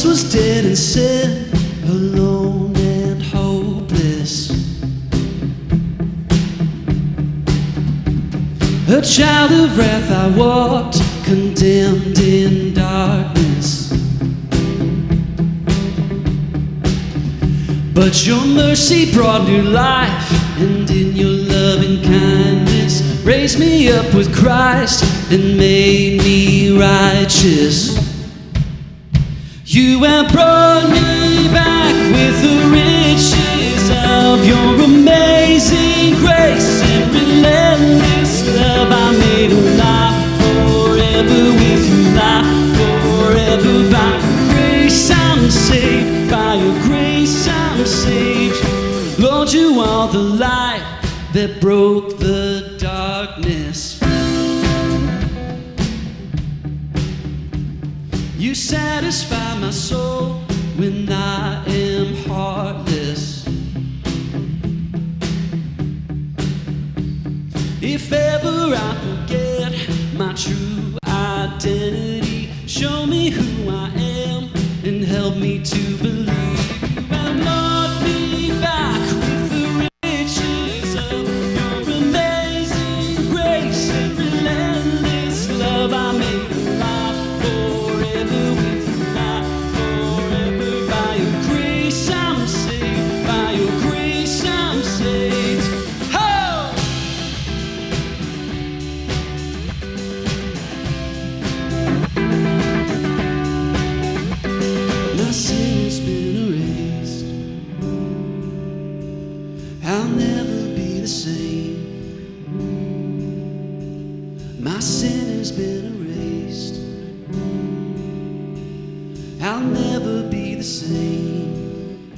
Was dead and sin, alone and hopeless, a child of wrath. I walked condemned in darkness, but your mercy brought new life, and in your loving kindness raised me up with Christ and made me righteous. You have brought me back with the riches of your amazing grace and relentless love. I made alive forever with you, life forever. By your grace I'm saved, by your grace I'm saved. Lord, you are the light that broke the darkness. You satisfy my soul when I am heartless. If ever I forget my true identity, show me who I am and help me to believe. You have brought me back with the riches of your amazing grace and relentless love. I made alive forever with you, life forever. By your grace I'm saved, by your grace I'm saved. Oh! My sin has been erased. I'll never be the same. My sin has been erased. I'll never be the same.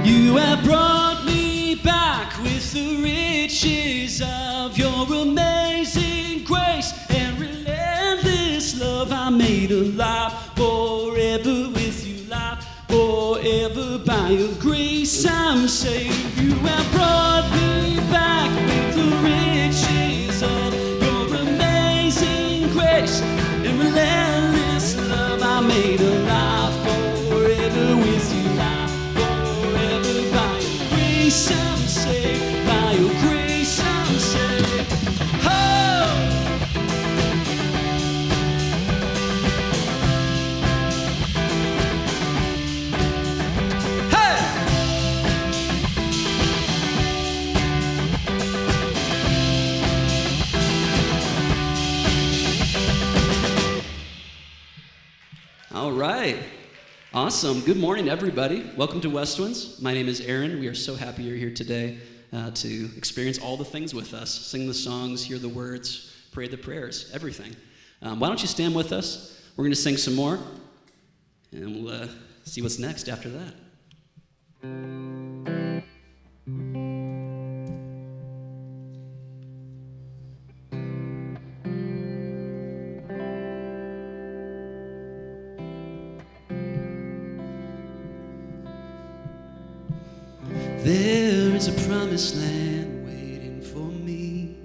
You have brought me back with the riches of your amazing grace and relentless love. I made alive forever with you, life forever. By your grace I'm saved. You have brought me back with the riches of your amazing grace and relentless love. I made alive forever with you, life forever. By your grace I'm saved, by your grace I'm saved. Oh! Hey! All right. Awesome. Good morning, everybody. Welcome to Westwinds. My name is Aaron. We are so happy you're here today to experience all the things with us. Sing the songs, hear the words, pray the prayers, everything. Why don't you stand with us? We're going to sing some more, and we'll see what's next after that. There is a promised land waiting for me.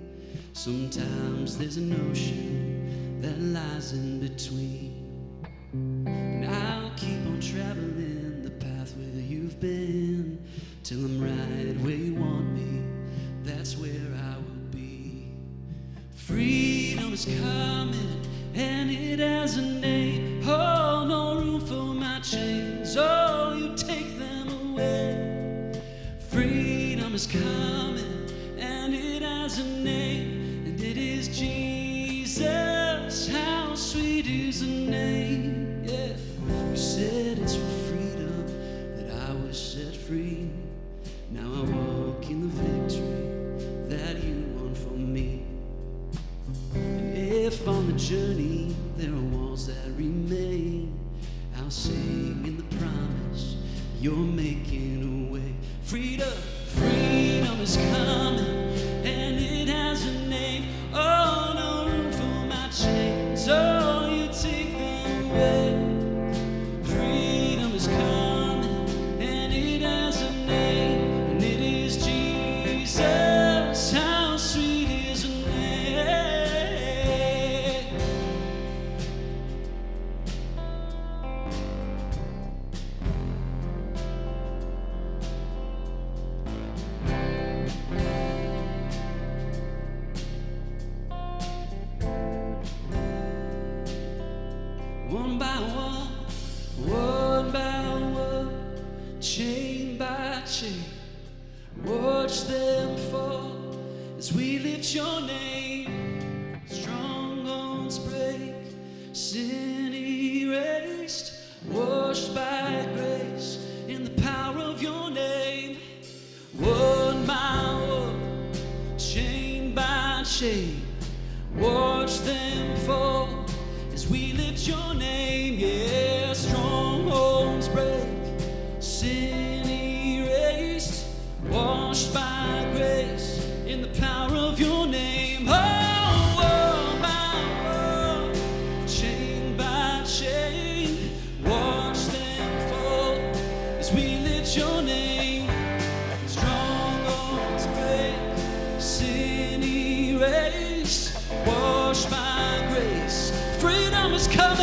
Sometimes there's an ocean that lies in between. And I'll keep on traveling the path where you've been, till I'm right where you want me. That's where I will be. Freedom is coming and it has a name. Oh, no room for my chains. Oh, you take them away. Freedom is coming, and it has a name, and it is Jesus. How sweet is the name, yeah. You said it's for freedom that I was set free. Now I walk in the victory that you won for me. And if on the journey there are walls that remain, I'll sing in the promise you're making a way. Freedom, freedom is coming, and it has a name. Oh, no room for my chains. one by one, chain by chain. Watch them fall as we lift your name. Strongholds break, sin erased, washed by grace in the power of your name. One by one, chain by chain, watch them fall as we lift your name. Yeah, strongholds break, sin erased, washed by grace in the power of your name. Oh, one by one, chain by chain, watch them fall as we lift your name. Strongholds break, sin erased, washed by grace. Freedom is coming.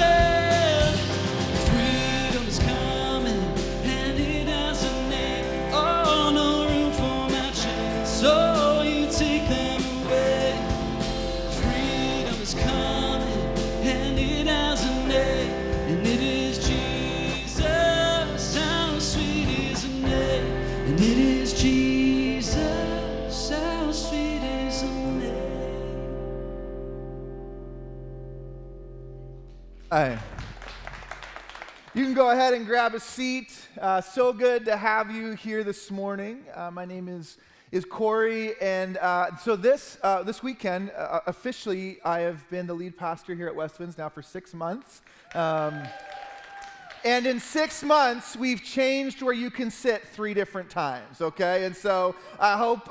Hi. You can go ahead and grab a seat. So good to have you here this morning. My name is Corey, and so this weekend, officially, I have been the lead pastor here at Westwinds now for 6 months. And in 6 months, we've changed where you can sit 3 different times, okay? And so I hope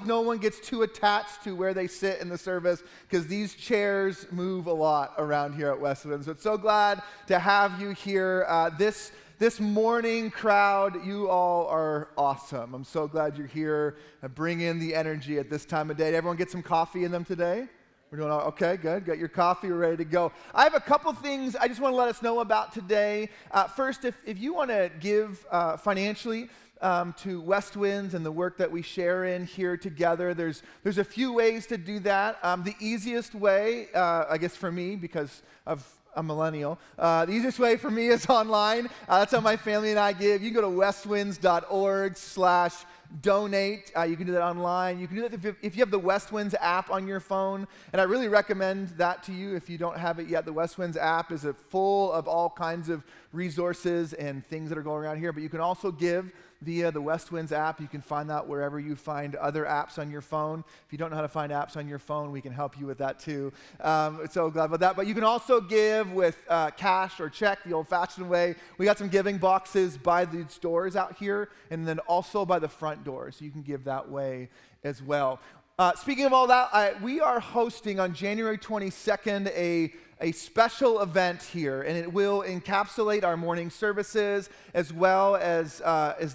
no one gets too attached to where they sit in the service, because these chairs move a lot around here at Westwinds. But so glad to have you here. This morning crowd, you all are awesome. I'm so glad you're here. Bring in the energy at this time of day. Did everyone get some coffee in them today? We're doing all okay, good. Got your coffee, we're ready to go. I have a couple things I just want to let us know about today. First, if you want to give financially to Westwinds and the work that we share in here together, there's a few ways to do that. The easiest way, I guess for me, because of a millennial. The easiest way for me is online. That's how my family and I give. You can go to westwinds.org/donate. You can do that online. You can do that if you have the Westwinds app on your phone, and I really recommend that to you if you don't have it yet. The Westwinds app is full of all kinds of resources and things that are going around here, but you can also give via the Westwinds app. You can find that wherever you find other apps on your phone. If you don't know how to find apps on your phone, we can help you with that too. So glad about that. But you can also give with cash or check, the old-fashioned way. We got some giving boxes by the doors out here, and then also by the front door, so you can give that way as well. Speaking of all that, we are hosting on January 22nd a special event here, and it will encapsulate our morning services as well as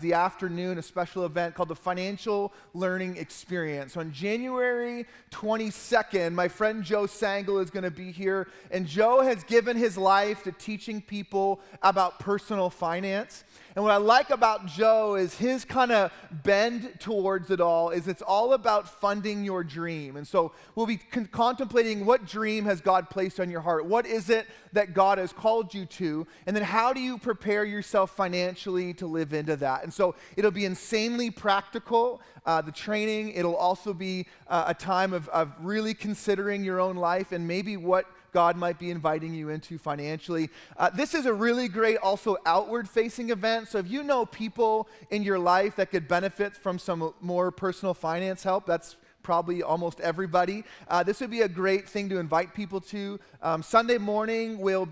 the afternoon, a special event called the Financial Learning Experience. On January 22nd, my friend Joe Sangle is going to be here, and Joe has given his life to teaching people about personal finance. And what I like about Joe is his kind of bend towards it all is it's all about funding your dream. And so we'll be contemplating what dream has God placed on your heart. What is it that God has called you to? And then how do you prepare yourself financially to live into that? And so it'll be insanely practical, the training. It'll also be a time of really considering your own life and maybe what God might be inviting you into financially. This is a really great also outward-facing event. So if you know people in your life that could benefit from some more personal finance help, that's probably almost everybody. This would be a great thing to invite people to. Sunday morning we'll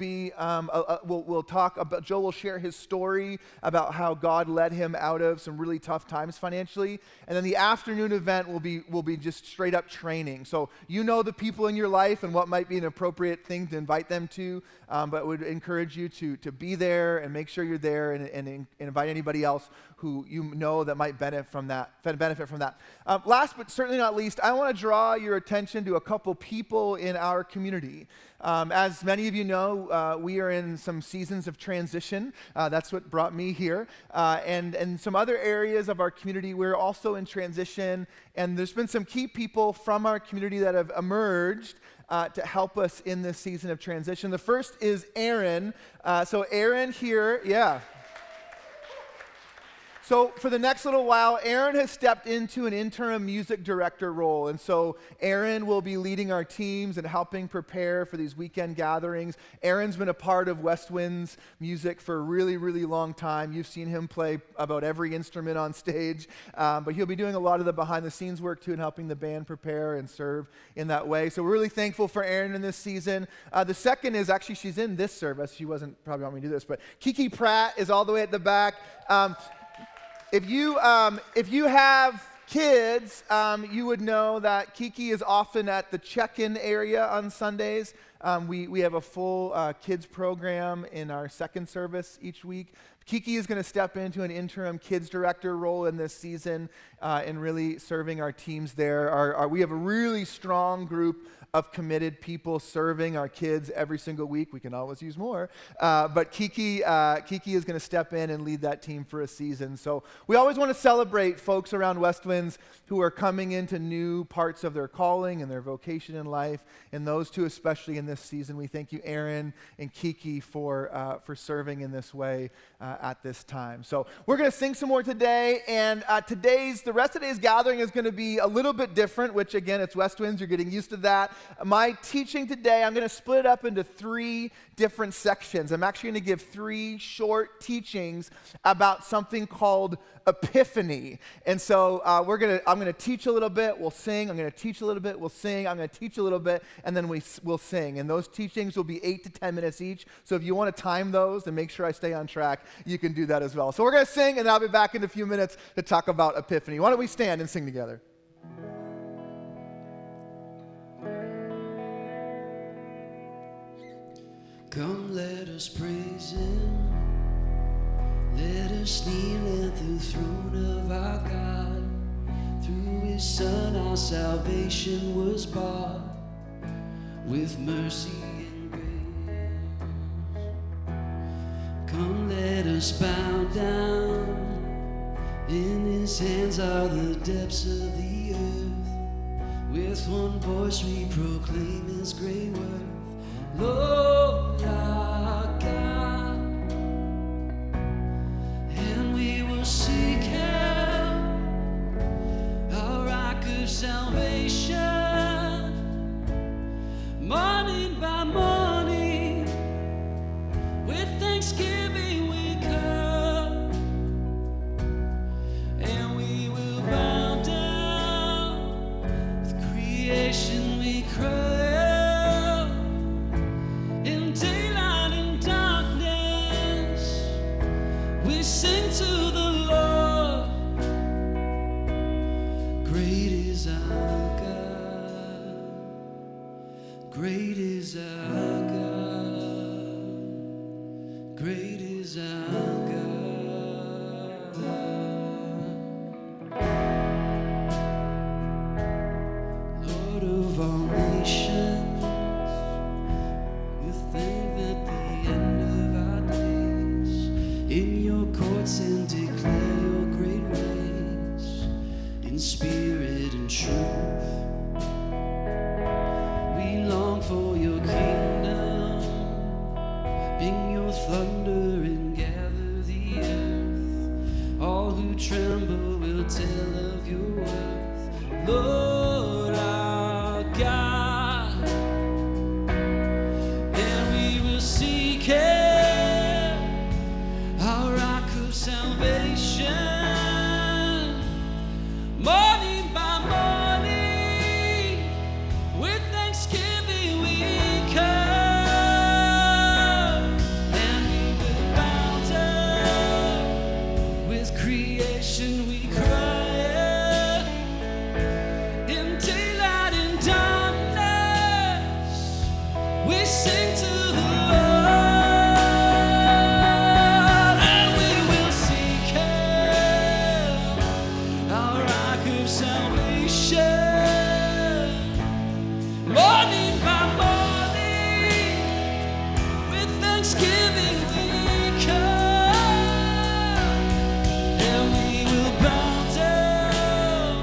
talk about, Joe will share his story about how God led him out of some really tough times financially. And then the afternoon event will be just straight up training. So you know the people in your life and what might be an appropriate thing to invite them to, but would encourage you to be there and make sure you're there and invite anybody else who you know that might benefit from that. Last but certainly not least, I want to draw your attention to a couple people in our community. As many of you know, we are in some seasons of transition. That's what brought me here. And some other areas of our community, we're also in transition. And there's been some key people from our community that have emerged to help us in this season of transition. The first is Aaron. So Aaron here, yeah. So for the next little while, Aaron has stepped into an interim music director role. And so Aaron will be leading our teams and helping prepare for these weekend gatherings. Aaron's been a part of Westwinds music for a really, really long time. You've seen him play about every instrument on stage. But he'll be doing a lot of the behind-the-scenes work, too, and helping the band prepare and serve in that way. So we're really thankful for Aaron in this season. The second is, actually, she's in this service. She wasn't probably want me to do this, but Kiki Pratt is all the way at the back. If you have kids, you would know that Kiki is often at the check-in area on Sundays. We have a full kids program in our second service each week. Kiki is going to step into an interim kids director role in this season and really serving our teams there. We have a really strong group of committed people serving our kids every single week. We can always use more. But Kiki is going to step in and lead that team for a season. So we always want to celebrate folks around Westwinds who are coming into new parts of their calling and their vocation in life. And those two, especially in this season, we thank you, Aaron and Kiki, for serving in this way at this time. So we're going to sing some more today. And the rest of today's gathering is going to be a little bit different, which again, it's Westwinds. You're getting used to that. My teaching today, I'm going to split it up into 3 different sections. I'm actually going to give 3 short teachings about something called Epiphany. And so I'm going to teach a little bit, we'll sing. I'm going to teach a little bit, we'll sing. I'm going to teach a little bit, and then we'll sing. And those teachings will be 8 to 10 minutes each. So if you want to time those and make sure I stay on track, you can do that as well. So we're going to sing, and I'll be back in a few minutes to talk about Epiphany. Why don't we stand and sing together? Come, let us praise Him. Let us kneel at the throne of our God. Through His Son our salvation was bought with mercy and grace. Come, let us bow down. In His hands are the depths of the earth. With one voice we proclaim His great worth. Lord our God, and we will seek Him, our rock of salvation. Morning by morning, with thanksgiving we come, and we will bow down, with creation we cry. Sing to the Lord. Great is our God. Great is our God. Great is our God. Lord of all nations, we thank that the end of our days in your courts and declare your great ways in spirit and truth. We long for your kingdom. Bring your thunder and gather the earth. All who tremble will tell of your worth. Lord our God, and we will seek Him, salvation. Morning by morning, with thanksgiving we come, and we will bow down, with creation we cry. In daylight and darkness, we sing to the Lord. Morning by morning, with thanksgiving we come, and we will bow down,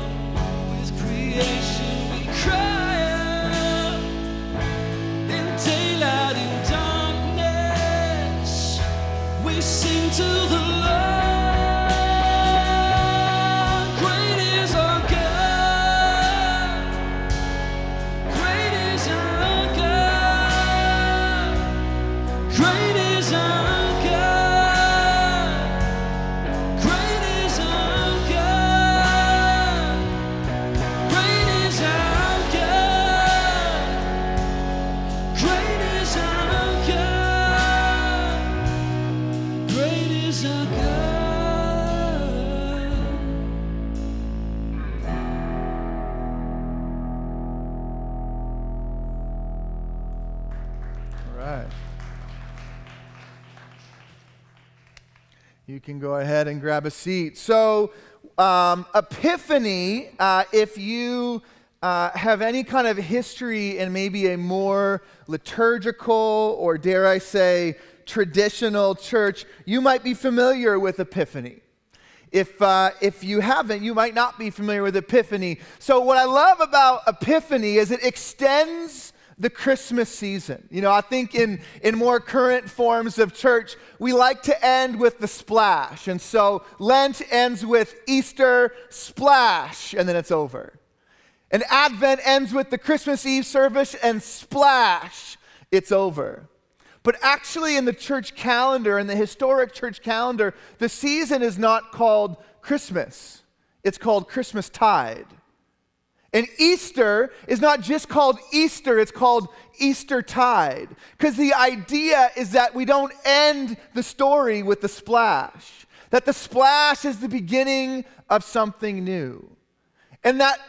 with creation we cry out, to the Lord. Great is our God. Great is our God. Great is our God. Great is our God. Great is our God. Great is our God. Great is our God. All right. You can go ahead and grab a seat. So, Epiphany, if you have any kind of history in maybe a more liturgical or, dare I say, traditional church, you might be familiar with Epiphany. If you haven't, you might not be familiar with Epiphany. So what I love about Epiphany is it extends the Christmas season. You know, I think in more current forms of church, we like to end with the splash. And so Lent ends with Easter, splash, and then it's over. And Advent ends with the Christmas Eve service and splash, it's over. But actually in the church calendar, in the historic church calendar, the season is not called Christmas. It's called Christmastide. And Easter is not just called Easter, it's called Eastertide. Because the idea is that we don't end the story with the splash. That the splash is the beginning of something new. And that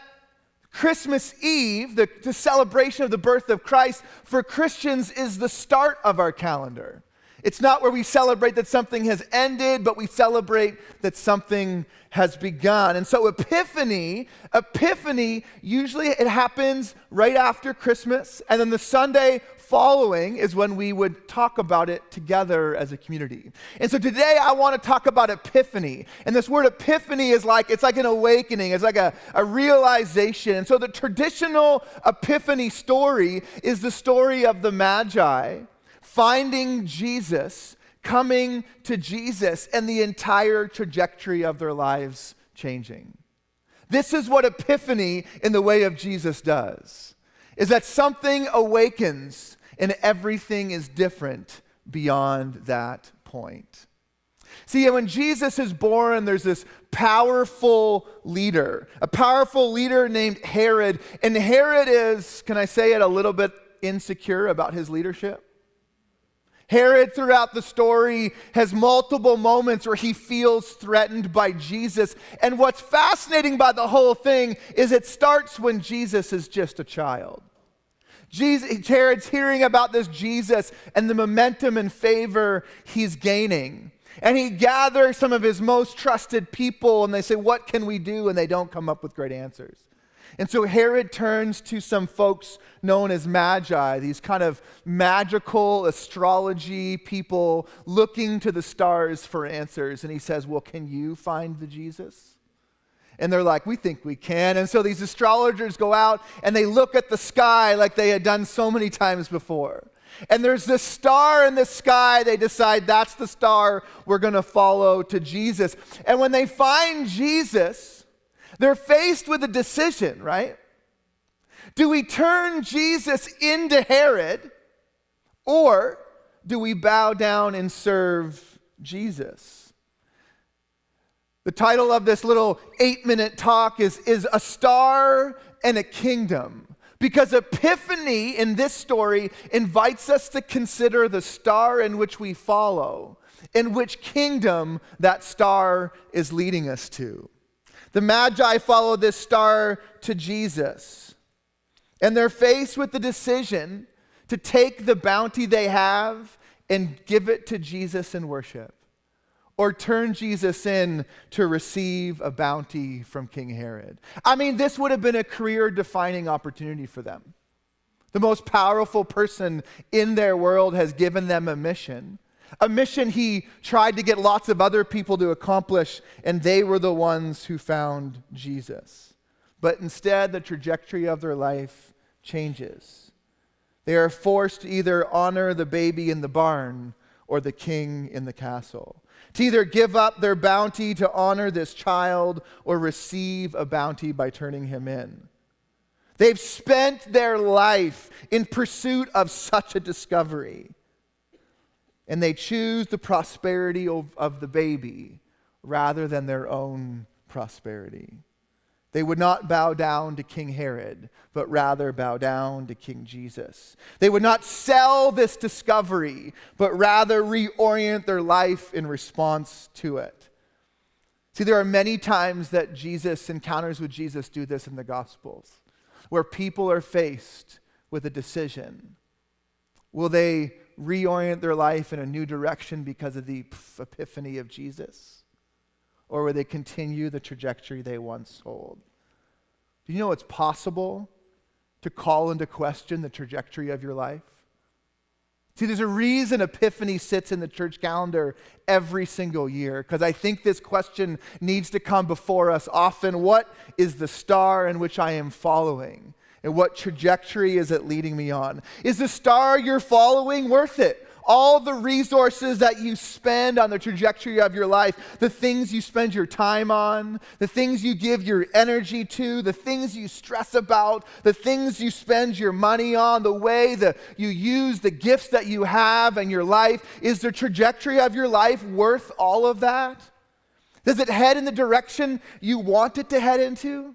Christmas Eve, the celebration of the birth of Christ, for Christians is the start of our calendar. It's not where we celebrate that something has ended, but we celebrate that something has begun. And so Epiphany, usually it happens right after Christmas, and then the Sunday following is when we would talk about it together as a community. And so today I want to talk about Epiphany. And this word Epiphany is it's like an awakening. It's like a realization. And so the traditional Epiphany story is the story of the Magi finding Jesus, coming to Jesus, and the entire trajectory of their lives changing. This is what Epiphany in the way of Jesus does, is that something awakens and everything is different beyond that point. See, when Jesus is born, there's this powerful leader, a powerful leader named Herod, and Herod is, can I say it, a little bit insecure about his leadership? Herod, throughout the story, has multiple moments where he feels threatened by Jesus. And what's fascinating about the whole thing is it starts when Jesus is just a child. Herod's hearing about this Jesus and the momentum and favor he's gaining. And he gathers some of his most trusted people, and they say, "What can we do?" And they don't come up with great answers. And so Herod turns to some folks known as magi, these kind of magical astrology people looking to the stars for answers. And he says, "Well, can you find the Jesus?" And they're like, "We think we can." And so these astrologers go out and they look at the sky like they had done so many times before. And there's this star in the sky. They decide that's the star we're going to follow to Jesus. And when they find Jesus, they're faced with a decision, right? Do we turn Jesus into Herod, or do we bow down and serve Jesus? The title of this little 8-minute talk is A Star and a Kingdom. Because Epiphany in this story invites us to consider the star in which we follow, in which kingdom that star is leading us to. The Magi follow this star to Jesus, and they're faced with the decision to take the bounty they have and give it to Jesus in worship, or turn Jesus in to receive a bounty from King Herod. I mean, this would have been a career-defining opportunity for them. The most powerful person in their world has given them a mission he tried to get lots of other people to accomplish, and they were the ones who found Jesus. But instead, the trajectory of their life changes. They are forced to either honor the baby in the barn or the king in the castle, to either give up their bounty to honor this child or receive a bounty by turning him in. They've spent their life in pursuit of such a discovery, and they choose the prosperity of the baby rather than their own prosperity. They would not bow down to King Herod, but rather bow down to King Jesus. They would not sell this discovery, but rather reorient their life in response to it. See, there are many times that encounters with Jesus do this in the Gospels, where people are faced with a decision. Will they reorient their life in a new direction because of the epiphany of Jesus? Or will they continue the trajectory they once hold? Do you know it's possible to call into question the trajectory of your life? See, there's a reason Epiphany sits in the church calendar every single year, because I think this question needs to come before us often. What is the star in which I am following? And what trajectory is it leading me on? Is the star you're following worth it? All the resources that you spend on the trajectory of your life, the things you spend your time on, the things you give your energy to, the things you stress about, the things you spend your money on, the way that you use the gifts that you have in your life, is the trajectory of your life worth all of that? Does it head in the direction you want it to head into?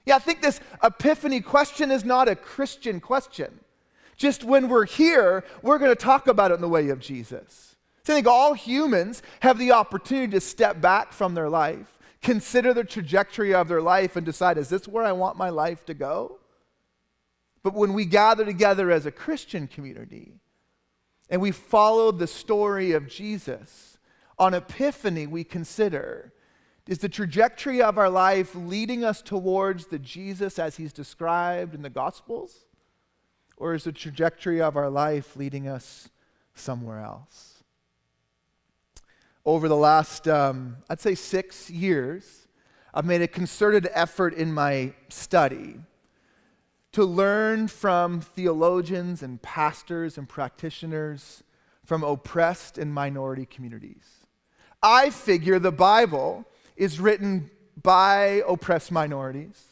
Yeah, I think this Epiphany question is not a Christian question. Just when we're here, we're going to talk about it in the way of Jesus. So I think all humans have the opportunity to step back from their life, consider the trajectory of their life, and decide, is this where I want my life to go? But when we gather together as a Christian community, and we follow the story of Jesus, on Epiphany we consider, is the trajectory of our life leading us towards the Jesus as he's described in the Gospels? Or is the trajectory of our life leading us somewhere else? Over the last, I'd say 6 years, I've made a concerted effort in my study to learn from theologians and pastors and practitioners from oppressed and minority communities. I figure the Bible is written by oppressed minorities,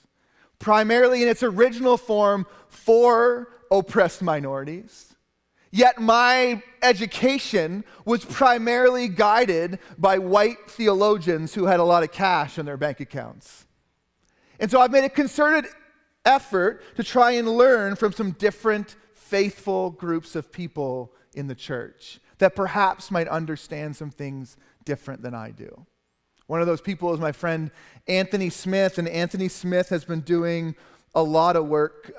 primarily in its original form for oppressed minorities. Yet my education was primarily guided by white theologians who had a lot of cash in their bank accounts. And so I've made a concerted effort to try and learn from some different faithful groups of people in the church that perhaps might understand some things different than I do. One of those people is my friend Anthony Smith, and Anthony Smith has been doing a lot of work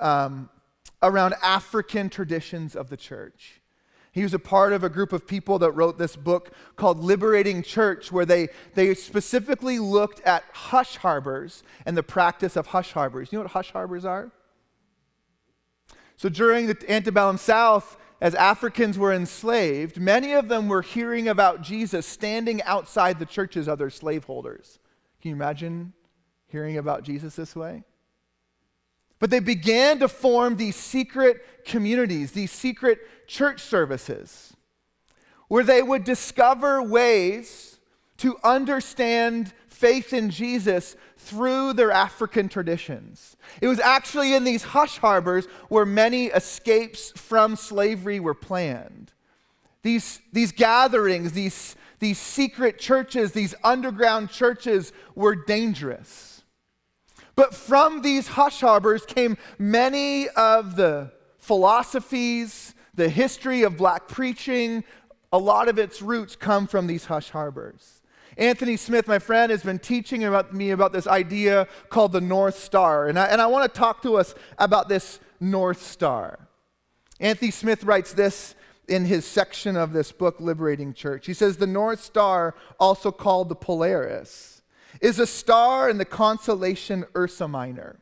around African traditions of the church. He was a part of a group of people that wrote this book called Liberating Church, where they specifically looked at hush harbors and the practice of hush harbors. You know what hush harbors are? So during the antebellum South, as Africans were enslaved, many of them were hearing about Jesus standing outside the churches of their slaveholders. Can you imagine hearing about Jesus this way? But they began to form these secret communities, these secret church services, where they would discover ways to understand faith in Jesus through their African traditions. It was actually in these hush harbors where many escapes from slavery were planned. These gatherings, these secret churches, these underground churches were dangerous. But from these hush harbors came many of the philosophies, the history of black preaching. A lot of its roots come from these hush harbors. Anthony Smith, my friend, has been teaching about this idea called the North Star. And I want to talk to us about this North Star. Anthony Smith writes this in his section of this book, Liberating Church. He says, the North Star, also called the Polaris, is a star in the constellation Ursa Minor.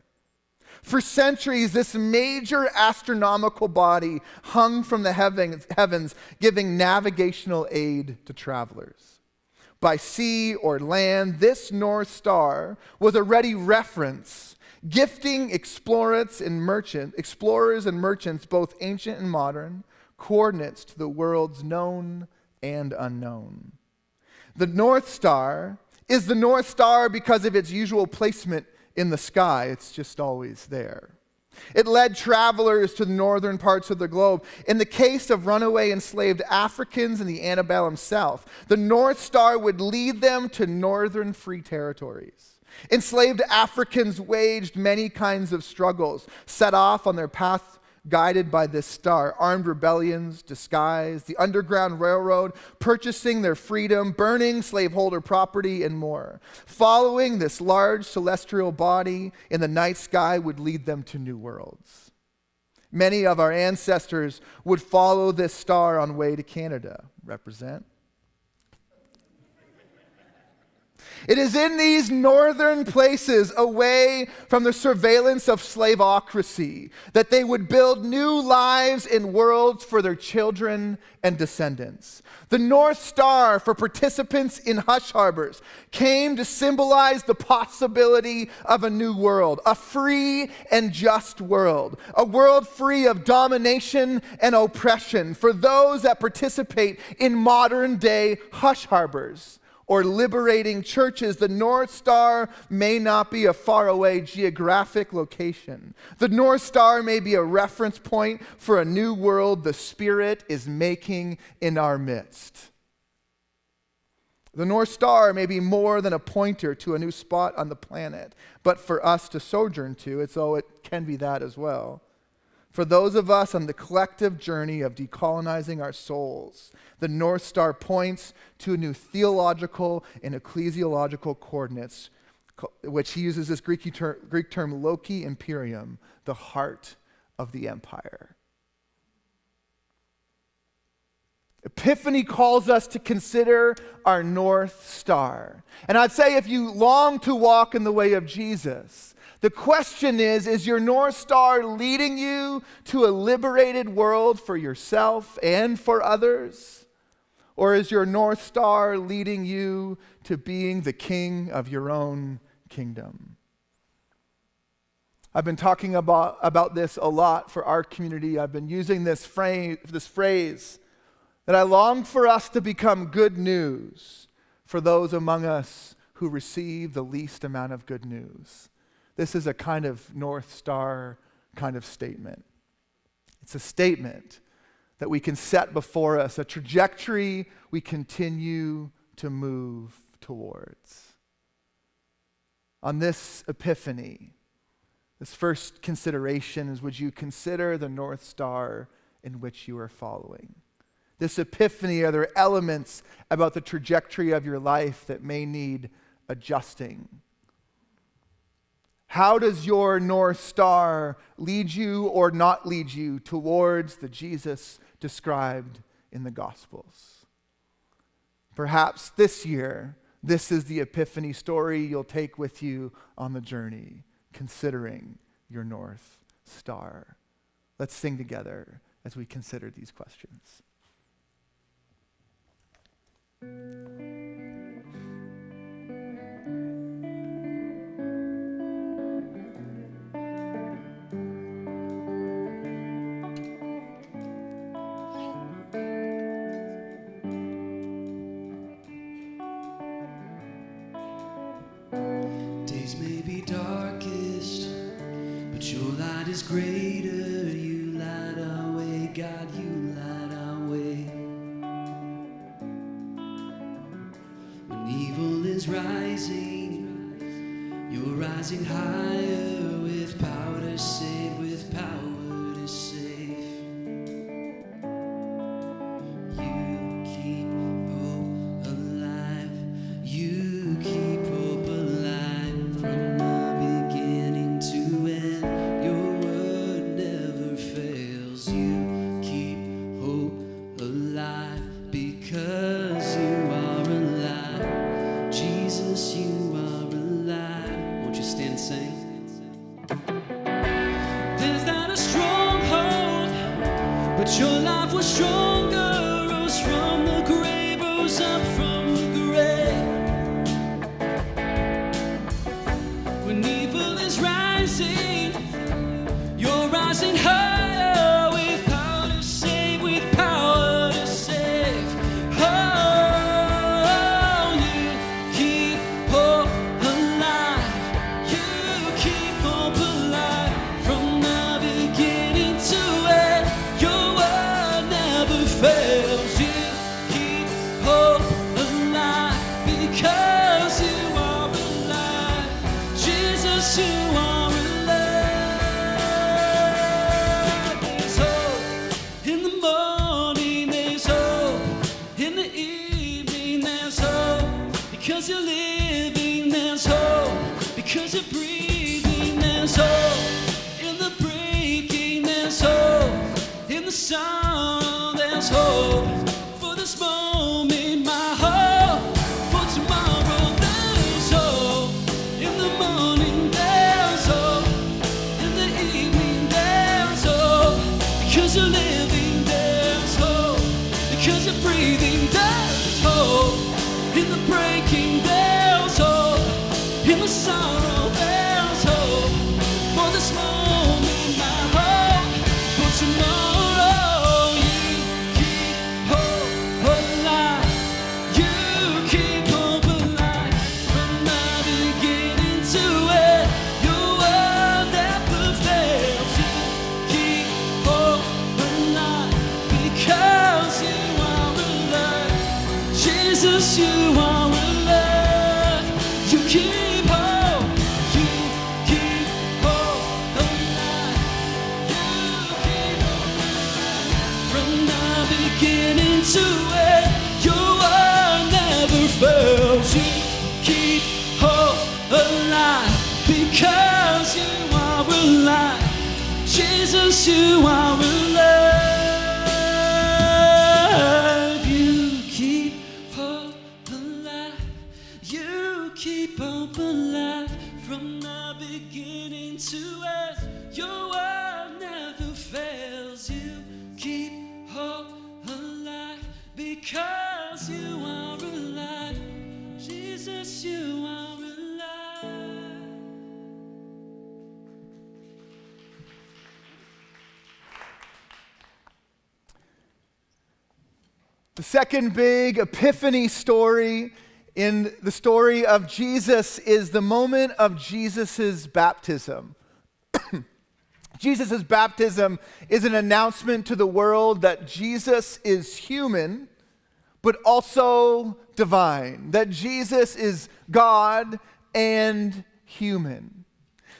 For centuries, this major astronomical body hung from the heavens, giving navigational aid to travelers. By sea or land, this North Star was a ready reference, gifting explorers and merchants, both ancient and modern, coordinates to the world's known and unknown. The North Star is the North Star because of its usual placement in the sky. It's just always there. It led travelers to the northern parts of the globe. In the case of runaway enslaved Africans in the antebellum South, the North Star would lead them to northern free territories. Enslaved Africans waged many kinds of struggles, set off on their path guided by this star: armed rebellions, disguise, the Underground Railroad, purchasing their freedom, burning slaveholder property, and more. Following this large celestial body in the night sky would lead them to new worlds. Many of our ancestors would follow this star on way to Canada. Represent. It is in these northern places, away from the surveillance of slaveocracy, that they would build new lives and worlds for their children and descendants. The North Star for participants in hush harbors came to symbolize the possibility of a new world, a free and just world, a world free of domination and oppression for those that participate in modern day hush harbors or liberating churches. The North Star may not be a faraway geographic location. The North Star may be a reference point for a new world the Spirit is making in our midst. The North Star may be more than a pointer to a new spot on the planet, but for us to sojourn to, it can be that as well. For those of us on the collective journey of decolonizing our souls, the North Star points to new theological and ecclesiological coordinates, which he uses this Greek term loci imperium, the heart of the empire. Epiphany calls us to consider our North Star. And I'd say if you long to walk in the way of Jesus, the question is your North Star leading you to a liberated world for yourself and for others? Or is your North Star leading you to being the king of your own kingdom? I've been talking about this a lot for our community. I've been using this phrase that I long for us to become good news for those among us who receive the least amount of good news. This is a kind of North Star kind of statement. It's a statement that we can set before us, a trajectory we continue to move towards. On this Epiphany, this first consideration is, would you consider the North Star in which you are following? This Epiphany, are there elements about the trajectory of your life that may need adjusting? How does your North Star lead you or not lead you towards the Jesus described in the Gospels? Perhaps this year, this is the Epiphany story you'll take with you on the journey, considering your North Star. Let's sing together as we consider these questions. Darkest, but your light is greater. You light our way, God, you light our way. When evil is rising, you're rising higher with power to save, with power to save. You keep hope alive, you keep hope alive from your life was stronger, rose from the grave, rose up from the grave. When evil is rising, you're rising higher with power to save, with power to save. Oh. sorrow, there's hope for this moment, my hope for tomorrow. There's hope in the morning, there's hope in the evening, there's hope because you're living, there's hope because you're breathing, there's hope in the breaking, there's hope in the sorrow, there's hope for this moment, my hope for tomorrow. Jesus, you are alive. You keep hope. You keep hope alive. You keep hope alive. From the beginning to end, your word never fails. You keep hope alive because you are alive. Jesus, you are alive. Keep hope alive from the beginning to end. Your word never fails. You keep hope alive because you are alive. Jesus, you are alive. The second big Epiphany story in the story of Jesus is the moment of Jesus' baptism. Jesus' baptism is an announcement to the world that Jesus is human, but also divine, that Jesus is God and human.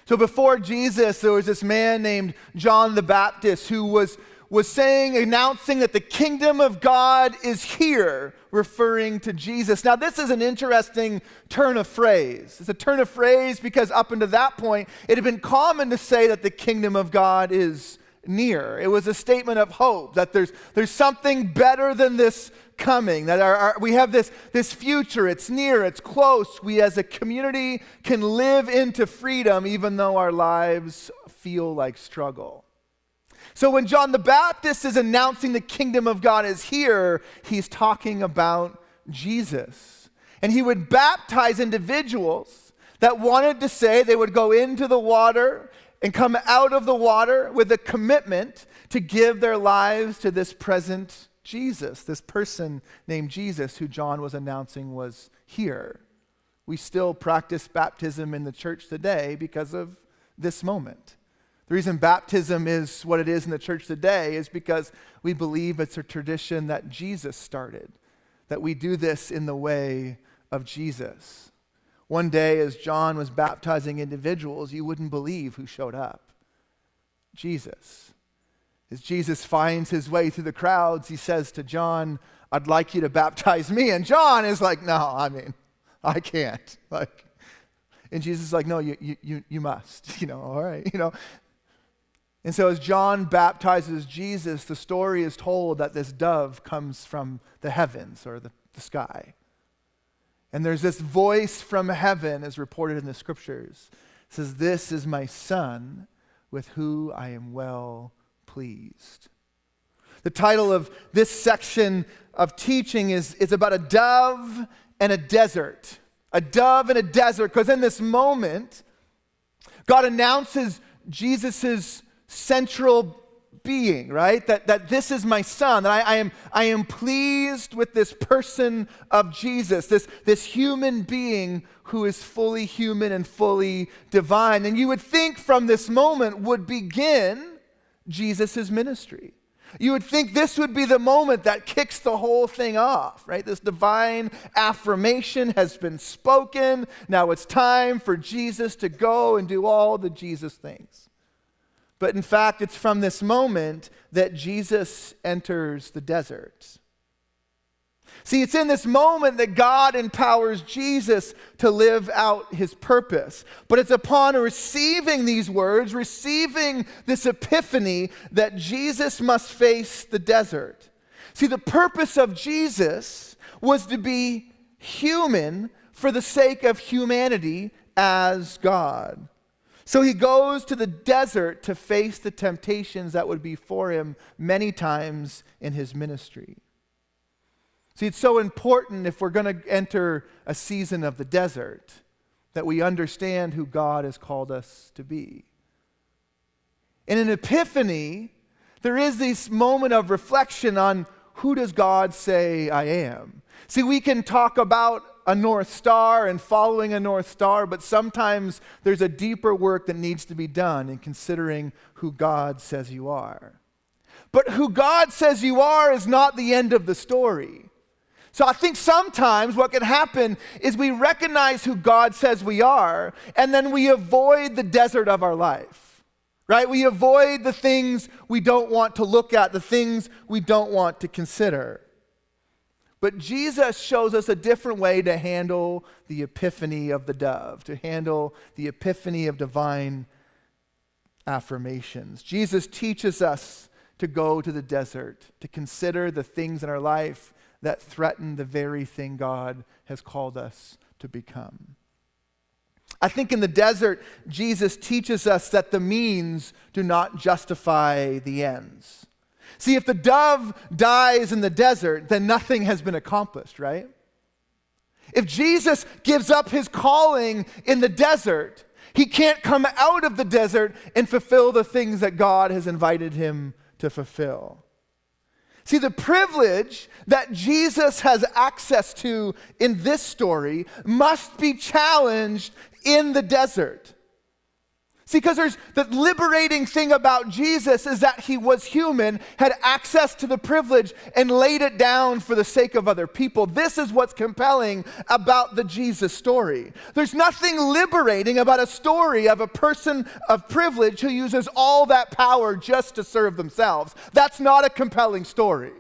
So before Jesus, there was this man named John the Baptist who was announcing that the kingdom of God is here, referring to Jesus. Now, this is an interesting turn of phrase. It's a turn of phrase because up until that point, it had been common to say that the kingdom of God is near. It was a statement of hope, that there's something better than this coming, that we have this future, it's near, it's close. We as a community can live into freedom even though our lives feel like struggle. So when John the Baptist is announcing the kingdom of God is here, he's talking about Jesus. And he would baptize individuals that wanted to say they would go into the water and come out of the water with a commitment to give their lives to this present Jesus, this person named Jesus who John was announcing was here. We still practice baptism in the church today because of this moment. The reason baptism is what it is in the church today is because we believe it's a tradition that Jesus started, that we do this in the way of Jesus. One day as John was baptizing individuals, you wouldn't believe who showed up. Jesus. As Jesus finds his way through the crowds, he says to John, "I'd like you to baptize me." And John is like, "No, I can't." And Jesus is like, "No, you must." All right, And so as John baptizes Jesus, the story is told that this dove comes from the heavens or the sky. And there's this voice from heaven as reported in the scriptures. It says, "This is my son with whom I am well pleased." The title of this section of teaching is about a dove and a desert. A dove and a desert, because in this moment, God announces Jesus' central being, right? That this is my son, that I am pleased with this person of Jesus, this human being who is fully human and fully divine. And you would think from this moment would begin Jesus' ministry. You would think this would be the moment that kicks the whole thing off, right? This divine affirmation has been spoken. Now it's time for Jesus to go and do all the Jesus things. But in fact, it's from this moment that Jesus enters the desert. See, it's in this moment that God empowers Jesus to live out his purpose. But it's upon receiving these words, receiving this epiphany, that Jesus must face the desert. See, the purpose of Jesus was to be human for the sake of humanity as God. So he goes to the desert to face the temptations that would be for him many times in his ministry. See, it's so important if we're going to enter a season of the desert that we understand who God has called us to be. In an epiphany, there is this moment of reflection on who does God say I am? See, we can talk about a North Star and following a North Star, but sometimes there's a deeper work that needs to be done in considering who God says you are. But who God says you are is not the end of the story. So I think sometimes what can happen is we recognize who God says we are, and then we avoid the desert of our life, right? We avoid the things we don't want to look at, the things we don't want to consider. But Jesus shows us a different way to handle the epiphany of the dove, to handle the epiphany of divine affirmations. Jesus teaches us to go to the desert, to consider the things in our life that threaten the very thing God has called us to become. I think in the desert, Jesus teaches us that the means do not justify the ends. See, if the dove dies in the desert, then nothing has been accomplished, right? If Jesus gives up his calling in the desert, he can't come out of the desert and fulfill the things that God has invited him to fulfill. See, the privilege that Jesus has access to in this story must be challenged in the desert. See, because there's the liberating thing about Jesus is that he was human, had access to the privilege, and laid it down for the sake of other people. This is what's compelling about the Jesus story. There's nothing liberating about a story of a person of privilege who uses all that power just to serve themselves. That's not a compelling story.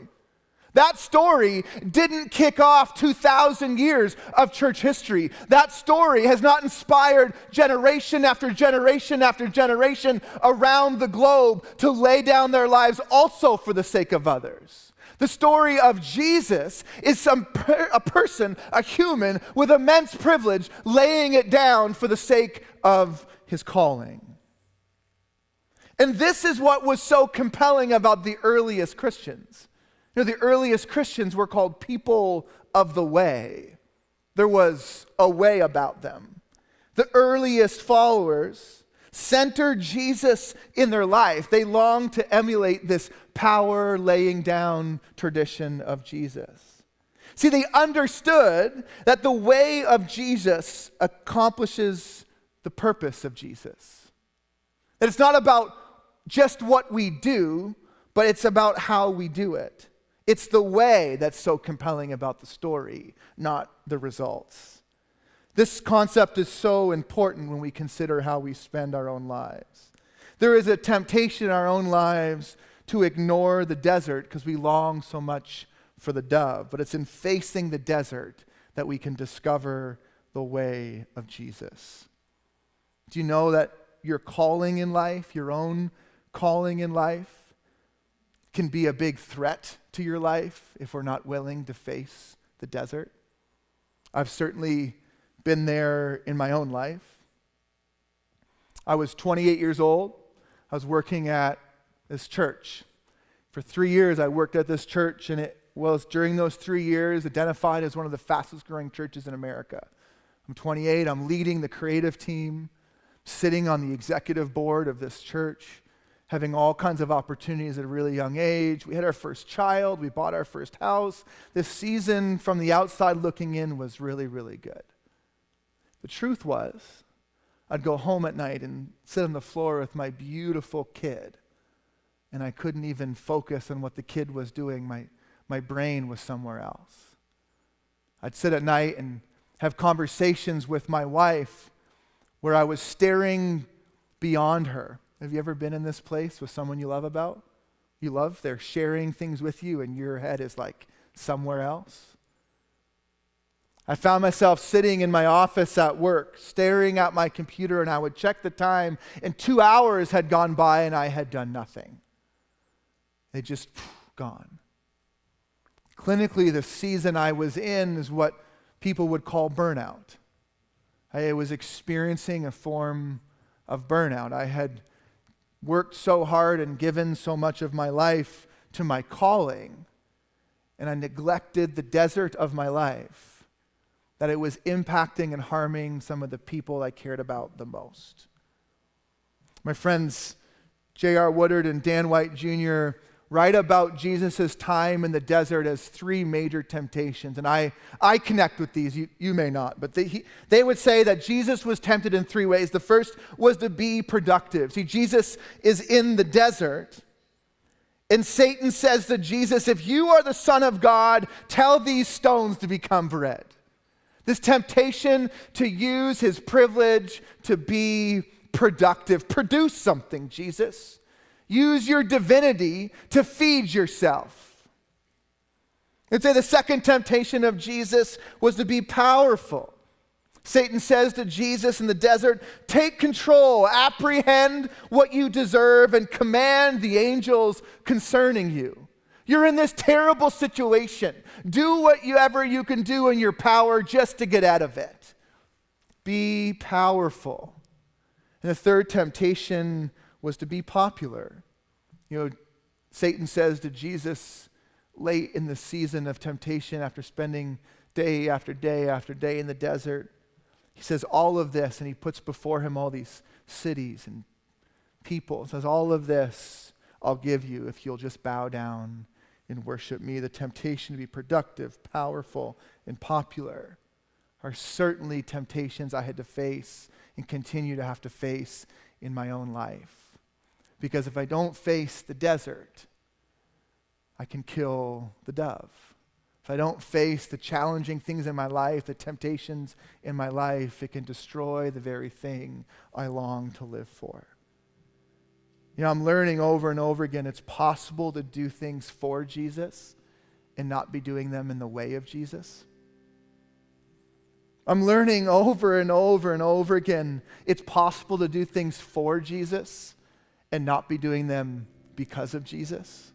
That story didn't kick off 2,000 years of church history. That story has not inspired generation after generation after generation around the globe to lay down their lives also for the sake of others. The story of Jesus is a person, a human with immense privilege, laying it down for the sake of his calling. And this is what was so compelling about the earliest Christians. You know, the earliest Christians were called people of the way. There was a way about them. The earliest followers centered Jesus in their life. They longed to emulate this power laying down tradition of Jesus. See, they understood that the way of Jesus accomplishes the purpose of Jesus. That it's not about just what we do, but it's about how we do it. It's the way that's so compelling about the story, not the results. This concept is so important when we consider how we spend our own lives. There is a temptation in our own lives to ignore the desert because we long so much for the dove, but it's in facing the desert that we can discover the way of Jesus. Do you know that your calling in life, your own calling in life, can be a big threat to your life if we're not willing to face the desert? I've certainly been there in my own life. I was 28 years old. I was working at this church. For 3 years, I worked at this church, and it was during those 3 years identified as one of the fastest growing churches in America. I'm 28. I'm leading the creative team, sitting on the executive board of this church, having all kinds of opportunities at a really young age. We had our first child. We bought our first house. This season, from the outside looking in, was really, really good. The truth was, I'd go home at night and sit on the floor with my beautiful kid, and I couldn't even focus on what the kid was doing. My brain was somewhere else. I'd sit at night and have conversations with my wife where I was staring beyond her. Have you ever been in this place with someone you love? They're sharing things with you and your head is like somewhere else? I found myself sitting in my office at work, staring at my computer, and I would check the time, and 2 hours had gone by and I had done nothing. They just gone. Clinically, the season I was in is what people would call burnout. I was experiencing a form of burnout. I had worked so hard and given so much of my life to my calling, and I neglected the desert of my life, that it was impacting and harming some of the people I cared about the most. My friends J.R. Woodard and Dan White Jr. write about Jesus' time in the desert as 3 major temptations. And I connect with these, you may not, but they would say that Jesus was tempted in 3 ways. The first was to be productive. See, Jesus is in the desert, and Satan says to Jesus, if you are the Son of God, tell these stones to become bread. This temptation to use his privilege to be productive. Produce something, Jesus. Use your divinity to feed yourself. I'd say the second temptation of Jesus was to be powerful. Satan says to Jesus in the desert, take control, apprehend what you deserve, and command the angels concerning you. You're in this terrible situation. Do whatever you can do in your power just to get out of it. Be powerful. And the third temptation was to be popular. Satan says to Jesus late in the season of temptation, after spending day after day after day in the desert, he says all of this, and he puts before him all these cities and people. He says, all of this I'll give you if you'll just bow down and worship me. The temptation to be productive, powerful, and popular are certainly temptations I had to face and continue to have to face in my own life. Because if I don't face the desert, I can kill the dove. If I don't face the challenging things in my life, the temptations in my life, it can destroy the very thing I long to live for. I'm learning over and over again, it's possible to do things for Jesus and not be doing them in the way of Jesus. I'm learning over and over and over again, it's possible to do things for Jesus and not be doing them because of Jesus.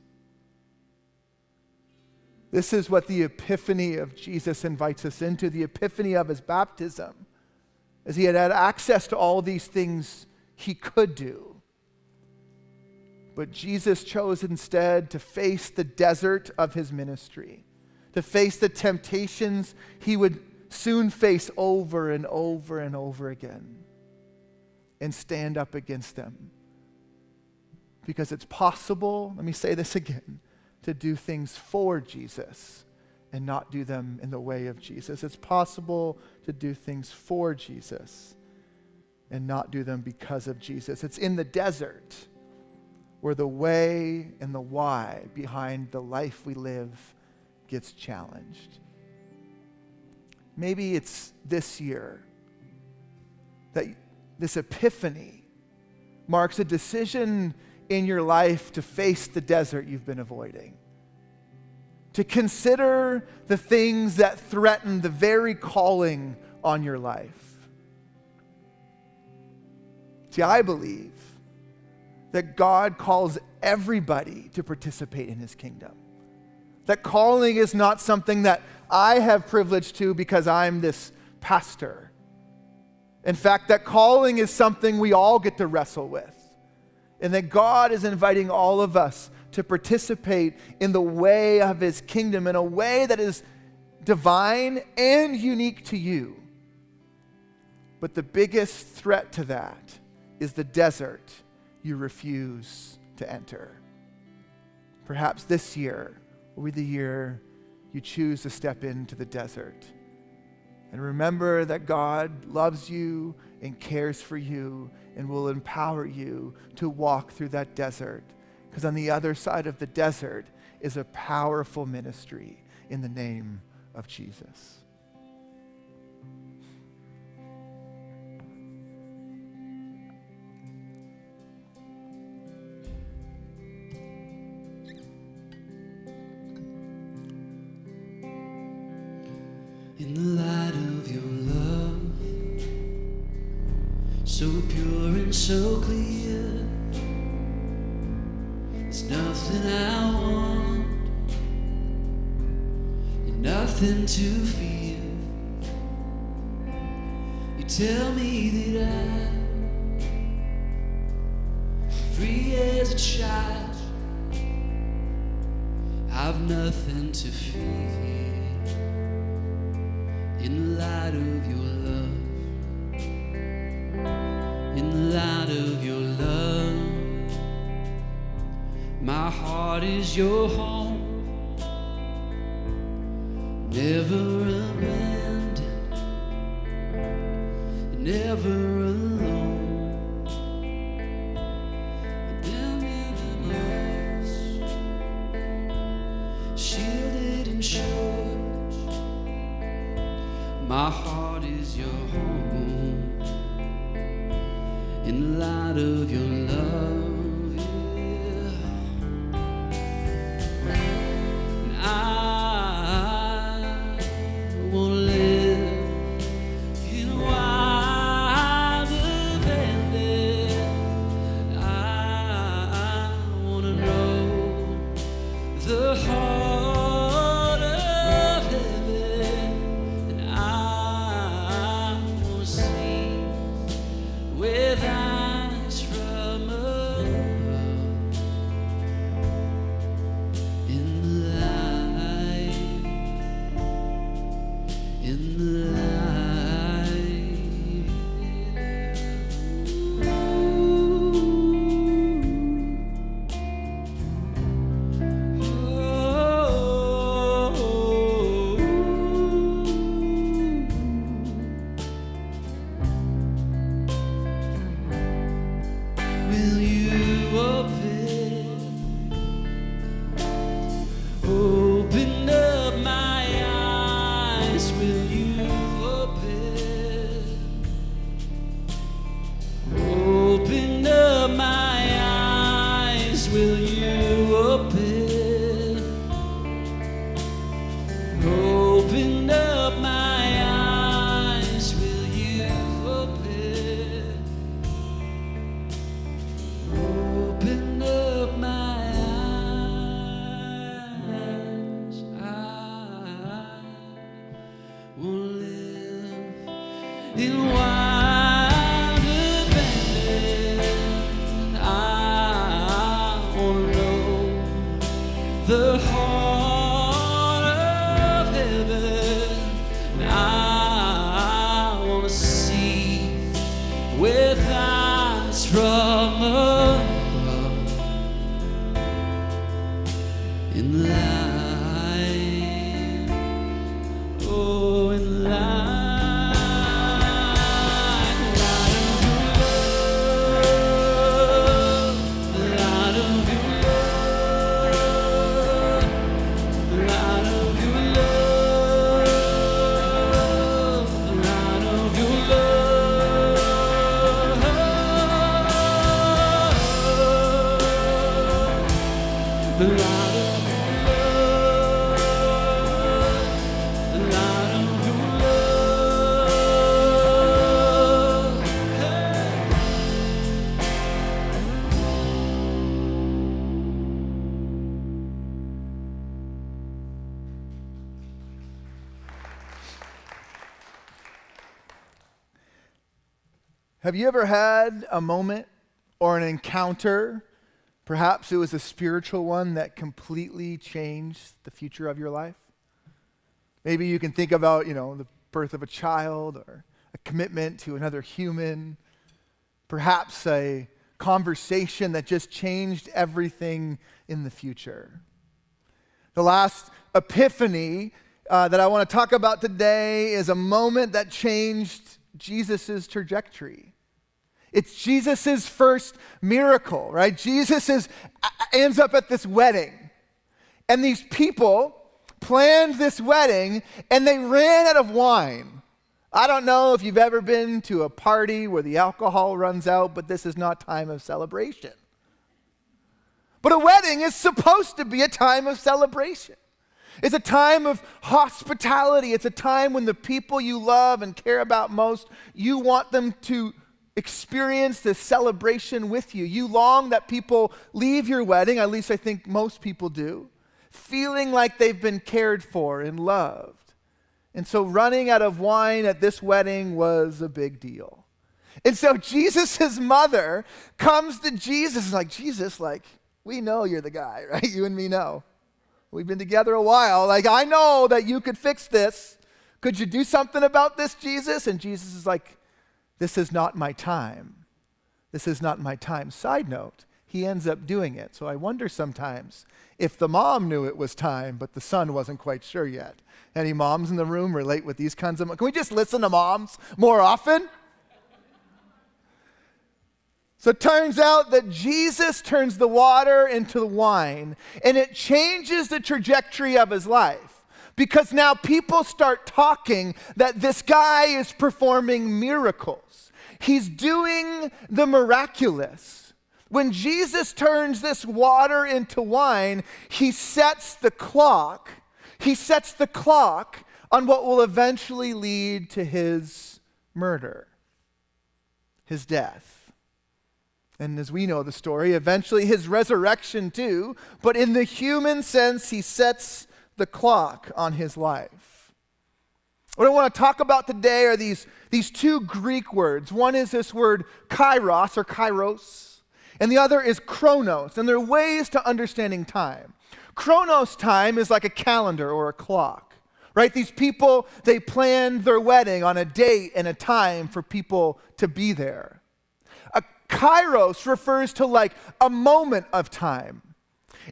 This is what the epiphany of Jesus invites us into, the epiphany of his baptism, as he had access to all these things he could do. But Jesus chose instead to face the desert of his ministry, to face the temptations he would soon face over and over and over again, and stand up against them. Because it's possible, let me say this again, to do things for Jesus and not do them in the way of Jesus. It's possible to do things for Jesus and not do them because of Jesus. It's in the desert where the way and the why behind the life we live gets challenged. Maybe it's this year that this epiphany marks a decision in your life to face the desert you've been avoiding, to consider the things that threaten the very calling on your life. See, I believe that God calls everybody to participate in his kingdom. That calling is not something that I have privilege to because I'm this pastor. In fact, that calling is something we all get to wrestle with. And that God is inviting all of us to participate in the way of his kingdom in a way that is divine and unique to you. But the biggest threat to that is the desert you refuse to enter. Perhaps this year will be the year you choose to step into the desert. And remember that God loves you and cares for you and will empower you to walk through that desert. Because on the other side of the desert is a powerful ministry in the name of Jesus. In the light so pure and so clear. There's nothing I want and nothing to fear. You tell me that I'm free as a child. I've nothing to fear in the light of your love. In the light of your love, my heart is your home, never abandoned, never alone. Shielded and sure, my heart is your home. In the light of your love, yeah. And I wanna live in a wild abandon. I wanna know the heart of heaven, and I wanna see with eyes from above. In the light, in the light. Will you open up my eyes? Will you open up my eyes? Will you open up my eyes? Will you open up my eyes? I wanna live in wild abandon. I wanna know the heart of heaven. And I wanna see with eyes from above. In the light, oh, in the light, light of your love, the light of your love, the light of your love, the light of your love, the light of your love, the light of your love. Have you ever had a moment or an encounter, perhaps it was a spiritual one, that completely changed the future of your life? Maybe you can think about, the birth of a child or a commitment to another human, perhaps a conversation that just changed everything in the future. The last Epiphany that I want to talk about today is a moment that changed Jesus' trajectory. It's Jesus' first miracle, right? Jesus ends up at this wedding. And these people planned this wedding and they ran out of wine. I don't know if you've ever been to a party where the alcohol runs out, but this is not time of celebration. But a wedding is supposed to be a time of celebration. It's a time of hospitality. It's a time when the people you love and care about most, you want them to experience this celebration with you. You long that people leave your wedding, at least I think most people do, feeling like they've been cared for and loved. And so running out of wine at this wedding was a big deal. And so Jesus' mother comes to Jesus and like, Jesus, like, we know you're the guy, right? You and me know. We've been together a while. Like, I know that you could fix this. Could you do something about this, Jesus? And Jesus is like, this is not my time. This is not my time. Side note, he ends up doing it. So I wonder sometimes if the mom knew it was time, but the son wasn't quite sure yet. Any moms in the room relate with these kinds of... Can we just listen to moms more often? So it turns out that Jesus turns the water into the wine, and it changes the trajectory of his life. Because now people start talking that this guy is performing miracles. He's doing the miraculous. When Jesus turns this water into wine, he sets the clock. He sets the clock on what will eventually lead to his murder, his death. And as we know the story, eventually his resurrection too. But in the human sense, he sets the clock on his life. What I want to talk about today are these two Greek words. One is this word kairos or kairos, and the other is chronos. And they're ways to understanding time. Chronos time is like a calendar or a clock, right? These people, they planned their wedding on a date and a time for people to be there. A kairos refers to like a moment of time.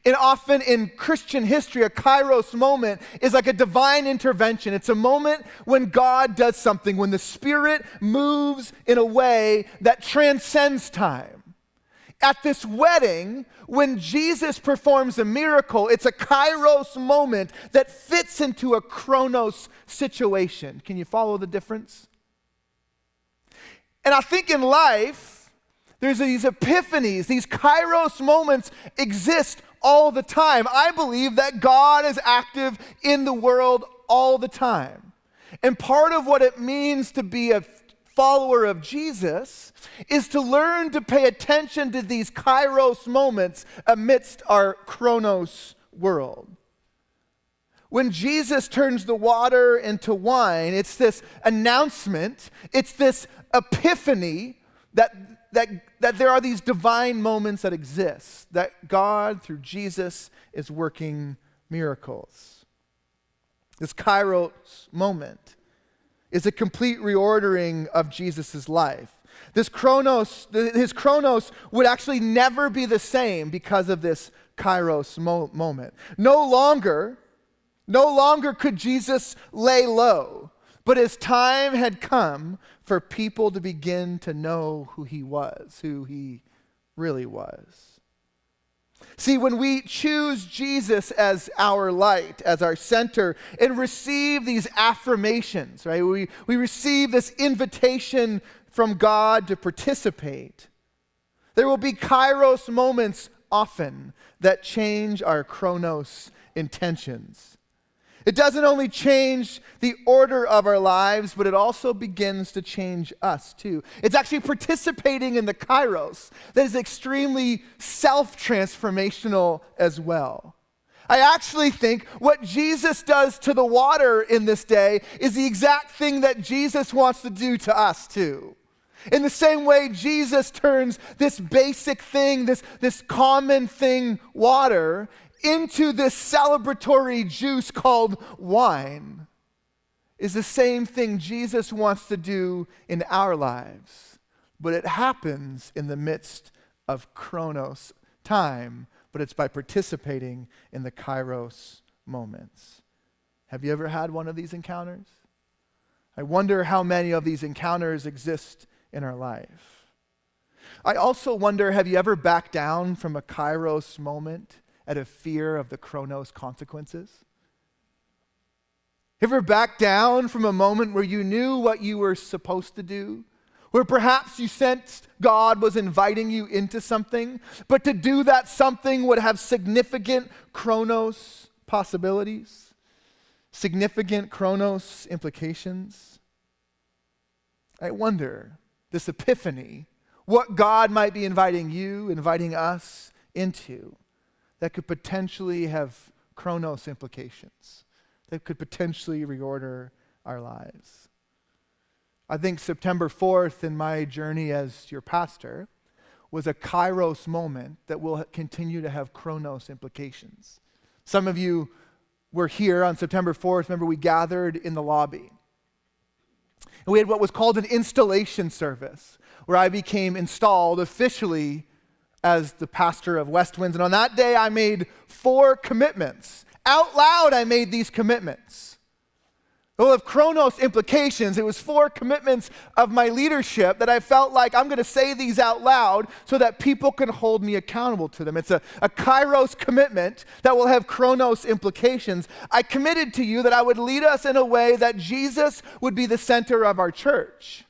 And often in Christian history, a kairos moment is like a divine intervention. It's a moment when God does something, when the Spirit moves in a way that transcends time. At this wedding, when Jesus performs a miracle, it's a kairos moment that fits into a chronos situation. Can you follow the difference? And I think in life, there's these epiphanies, these kairos moments exist all the time. I believe that God is active in the world all the time. And part of what it means to be a follower of Jesus is to learn to pay attention to these kairos moments amidst our chronos world. When Jesus turns the water into wine, it's this announcement, it's this epiphany that there are these divine moments that exist, that God, through Jesus, is working miracles. This kairos moment is a complete reordering of Jesus' life. His chronos would actually never be the same because of this kairos moment. No longer could Jesus lay low, but his time had come for people to begin to know who he was, who he really was. See, when we choose Jesus as our light, as our center, and receive these affirmations, right? We receive this invitation from God to participate. There will be kairos moments often that change our chronos intentions. It doesn't only change the order of our lives, but it also begins to change us too. It's actually participating in the kairos that is extremely self-transformational as well. I actually think what Jesus does to the water in this day is the exact thing that Jesus wants to do to us too. In the same way, Jesus turns this basic thing, this common thing, water, into this celebratory juice called wine, is the same thing Jesus wants to do in our lives. But it happens in the midst of chronos, time, but it's by participating in the kairos moments. Have you ever had one of these encounters? I wonder how many of these encounters exist in our life. I also wonder, have you ever backed down from a kairos moment out of fear of the chronos consequences? Ever backed down from a moment where you knew what you were supposed to do? Where perhaps you sensed God was inviting you into something, but to do that something would have significant chronos possibilities, significant chronos implications? I wonder, this epiphany, what God might be inviting you, inviting us into, that could potentially have chronos implications, that could potentially reorder our lives. I think September 4th in my journey as your pastor was a kairos moment that will continue to have chronos implications. Some of you were here on September 4th. Remember, we gathered in the lobby. And we had what was called an installation service, where I became installed officially as the pastor of Westwinds. And on that day, I made 4 commitments. Out loud, I made these commitments. It will have chronos implications. It was 4 commitments of my leadership that I felt like I'm going to say these out loud so that people can hold me accountable to them. It's a kairos commitment that will have chronos implications. I committed to you that I would lead us in a way that Jesus would be the center of our church.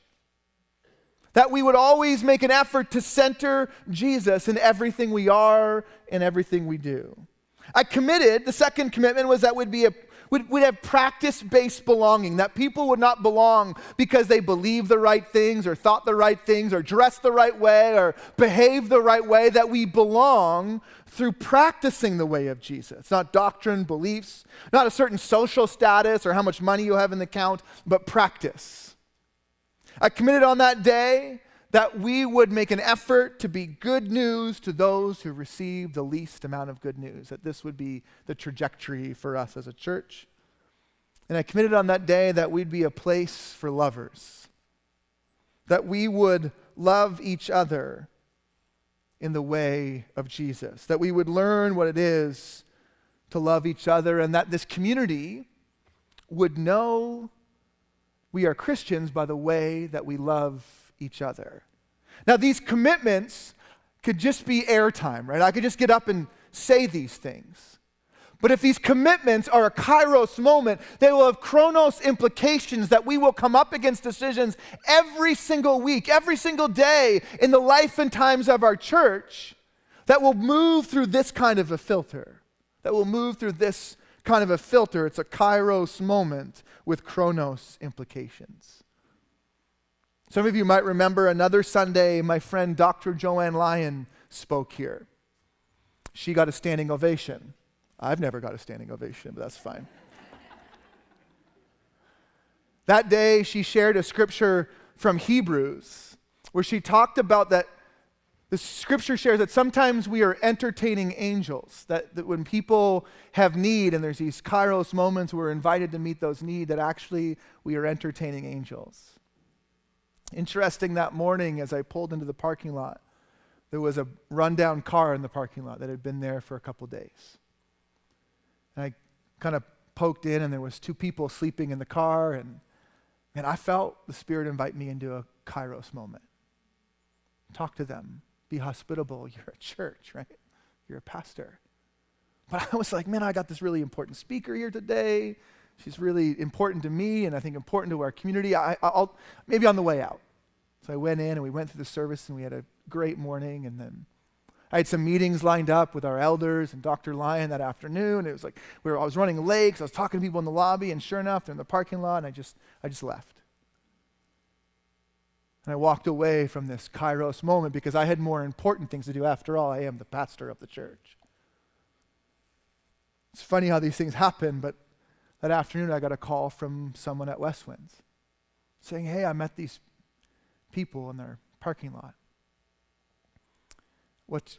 That we would always make an effort to center Jesus in everything we are and everything we do. I committed, the second commitment was that we'd have practice-based belonging, that people would not belong because they believed the right things or thought the right things or dressed the right way or behaved the right way, that we belong through practicing the way of Jesus. It's not doctrine, beliefs, not a certain social status or how much money you have in the account, but practice. I committed on that day that we would make an effort to be good news to those who receive the least amount of good news, that this would be the trajectory for us as a church. And I committed on that day that we'd be a place for lovers, that we would love each other in the way of Jesus, that we would learn what it is to love each other, and that this community would know we are Christians by the way that we love each other. Now, these commitments could just be airtime, right? I could just get up and say these things. But if these commitments are a kairos moment, they will have chronos implications, that we will come up against decisions every single week, every single day in the life and times of our church that will move through this kind of a filter, It's a kairos moment with chronos implications. Some of you might remember another Sunday, my friend Dr. Joanne Lyon spoke here. She got a standing ovation. I've never got a standing ovation, but that's fine. That day, she shared a scripture from Hebrews where she talked about that the scripture shares that sometimes we are entertaining angels, that when people have need and there's these kairos moments where we're invited to meet those needs, that actually we are entertaining angels. Interesting, that morning as I pulled into the parking lot, there was a rundown car in the parking lot that had been there for a couple days. And I kind of poked in and there was 2 people sleeping in the car, and I felt the Spirit invite me into a kairos moment. Talk to them. Be hospitable. You're a church, right? You're a pastor. But I was like, man, I got this really important speaker here today. She's really important to me and I think important to our community. I'll maybe on the way out. So I went in and we went through the service and we had a great morning, and then I had some meetings lined up with our elders and Dr. Lyon that afternoon. It was like I was running late because I was talking to people in the lobby, and sure enough, they're in the parking lot, and I just left. And I walked away from this kairos moment because I had more important things to do. After all, I am the pastor of the church. It's funny how these things happen, but that afternoon I got a call from someone at Westwinds saying, hey, I met these people in their parking lot. What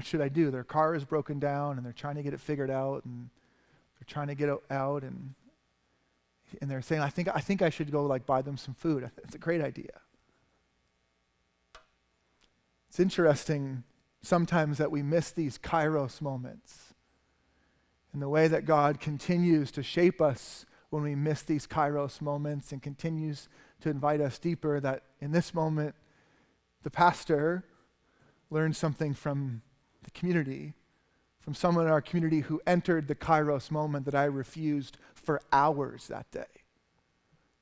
should I do? Their car is broken down and they're trying to get it figured out, and they're trying to get out, and they're saying, I think I should go buy them some food. It's a great idea. It's interesting sometimes that we miss these kairos moments, and the way that God continues to shape us when we miss these kairos moments and continues to invite us deeper, that in this moment, the pastor learned something from the community, from someone in our community who entered the kairos moment that I refused for hours that day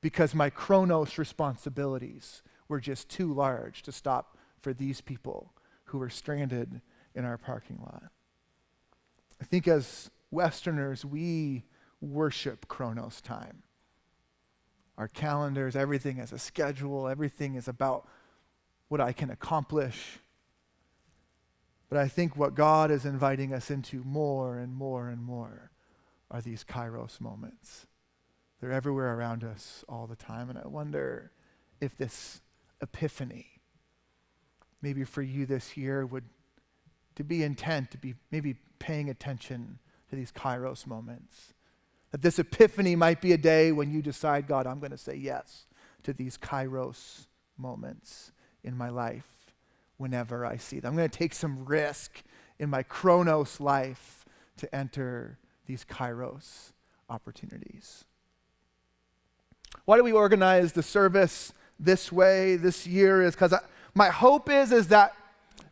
because my chronos responsibilities were just too large to stop for these people who were stranded in our parking lot. I think as Westerners, we worship chronos time. our calendars. Everything has a schedule. Everything is about what I can accomplish. But I think what God is inviting us into more and more and more are these kairos moments. They're everywhere around us all the time. And I wonder if this epiphany, maybe for you this year, would to be intent, to be maybe paying attention to these kairos moments. That this epiphany might be a day when you decide, God, I'm going to say yes to these kairos moments in my life whenever I see them. I'm going to take some risk in my chronos life to enter these kairos opportunities. Why do we organize the service this way this year? Is because my hope is that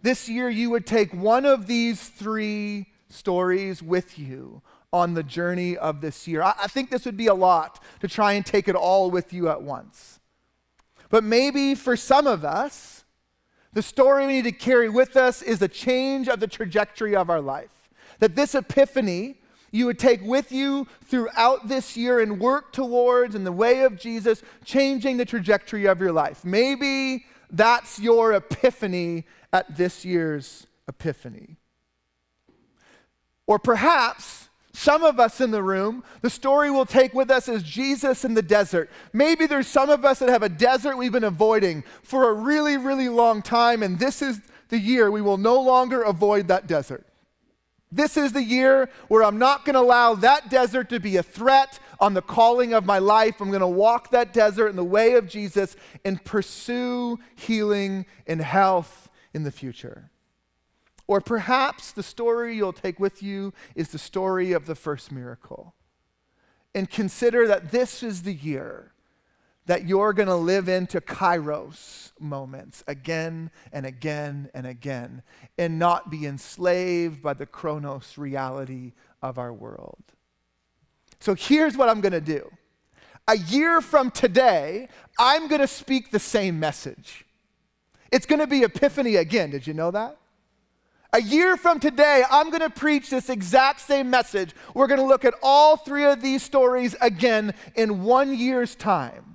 this year you would take one of these three stories with you on the journey of this year. I think this would be a lot to try and take it all with you at once. But maybe for some of us, the story we need to carry with us is a change of the trajectory of our life. That this epiphany you would take with you throughout this year and work towards, in the way of Jesus, changing the trajectory of your life. Maybe that's your epiphany at this year's Epiphany. Or perhaps some of us in the room, the story we'll take with us is Jesus in the desert. Maybe there's some of us that have a desert we've been avoiding for a really, really long time, and this is the year we will no longer avoid that desert. This is the year where I'm not going to allow that desert to be a threat on the calling of my life. I'm going to walk that desert in the way of Jesus and pursue healing and health in the future. Or perhaps the story you'll take with you is the story of the first miracle. And consider that this is the year that you're going to live into kairos moments again and again and again, and not be enslaved by the chronos reality of our world. So here's what I'm going to do. A year from today, I'm going to speak the same message. It's going to be Epiphany again. Did you know that? A year from today, I'm going to preach this exact same message. We're going to look at all three of these stories again in 1 year's time.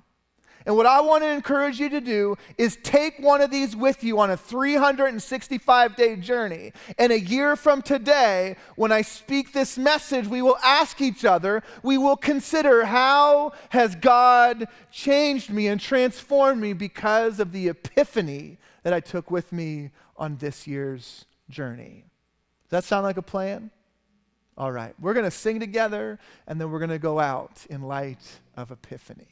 And what I want to encourage you to do is take one of these with you on a 365-day journey. And a year from today, when I speak this message, we will ask each other, we will consider, how has God changed me and transformed me because of the epiphany that I took with me on this year's journey. Does that sound like a plan? All right. We're going to sing together, and then we're going to go out in light of Epiphany.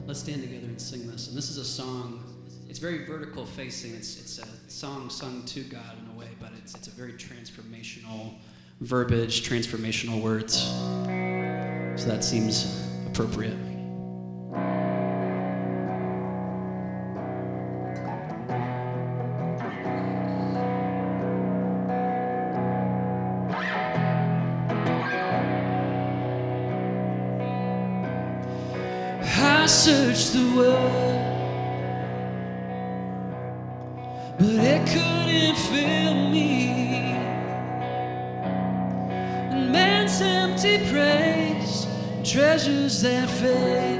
Let's stand together and sing this. And this is a song, it's very vertical facing. It's a song sung to God in a way, but it's a very transformational verbiage, transformational words. So that seems appropriate. I searched the world, but it couldn't fill me. And man's empty praise, treasures that fade,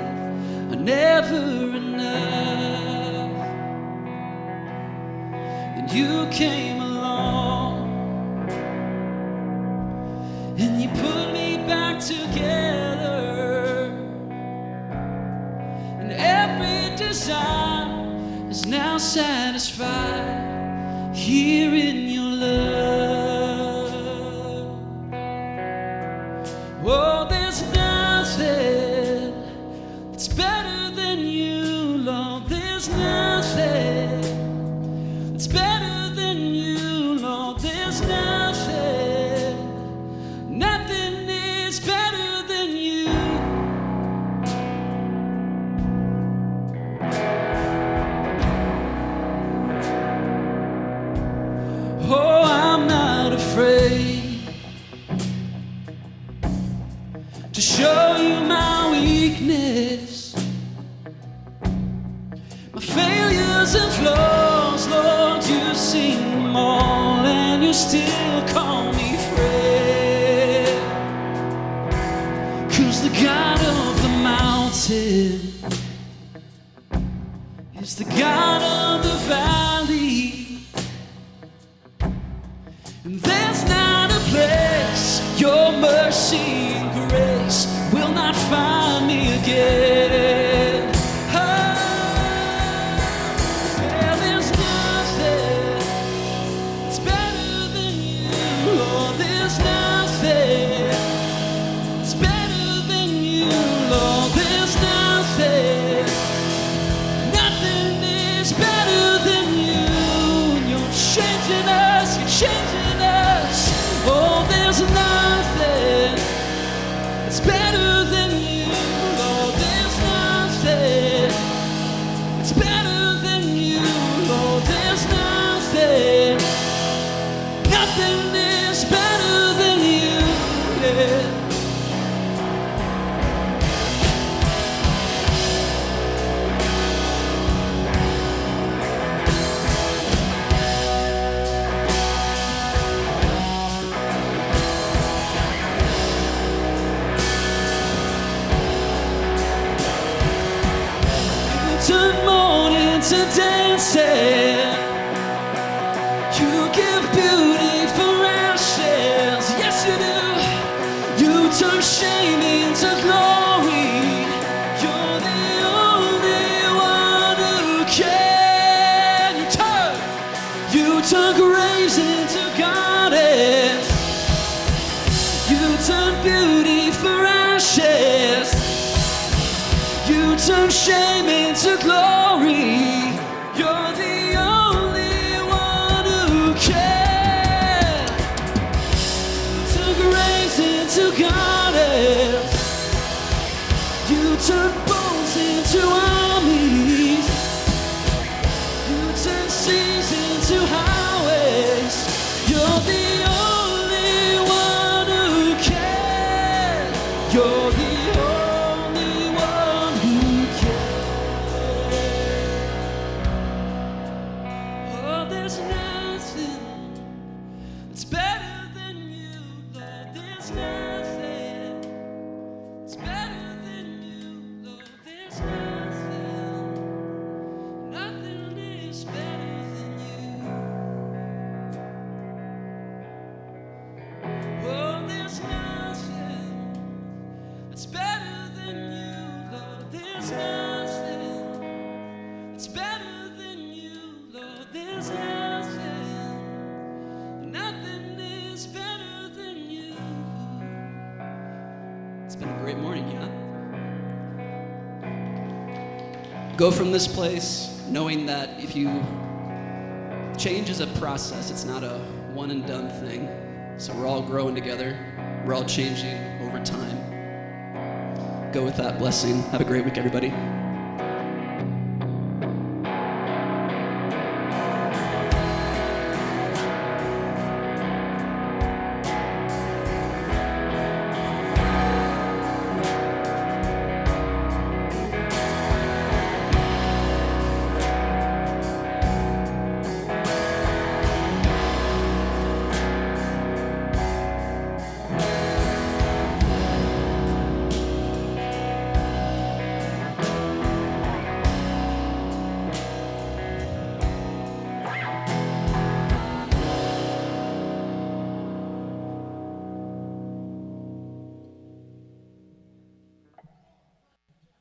are never enough. And you came along, and you put me back together. Desire is now satisfied here in your love. Oh, there's nothing that's better than you, Lord. There's nothing that's better than you, Lord. There's nothing, nothing is better than you. Oh, I'm not afraid to show you my weakness, my failures and flaws. Lord, you've seen them all, and you still call me friend. There's not a place your mercy and grace will not find me again. Oh, yeah, there's nothing that's better than you. Oh, there's nothing that's better than you. Lord, there's nothing. Nothing is better than you. You're changing us. You're changing us. Oh, there's nothing that's better than you. Lord, there's nothing that's better than you. Lord, there's nothing. Nothing is better than you. Yeah. Turn mourning to dancing. You give beauty for ashes. Yes, you do. You turn shame into glory. You're the only one who can. You turn graves into gardens. You turn beauty for ashes. You turn shame into glory. You're the only one who can. You turn graves into gardens. You turn bones into armies. You turn seas into highways. You're the only one who can. You're the only one who can. Oh, there's nothing that's better than you, Lord. There's nothing that's better than you, Lord. There's nothing. Nothing is better than you. Oh, there's nothing that's better than you, Lord. There's nothing that's better than you, Lord. There's nothing. Nothing is better than you. It's been a great morning, yeah? Go from this place knowing that if you change is a process, it's not a one and done thing. So we're all growing together. We're all changing over time. Go with that blessing. Have a great week, everybody.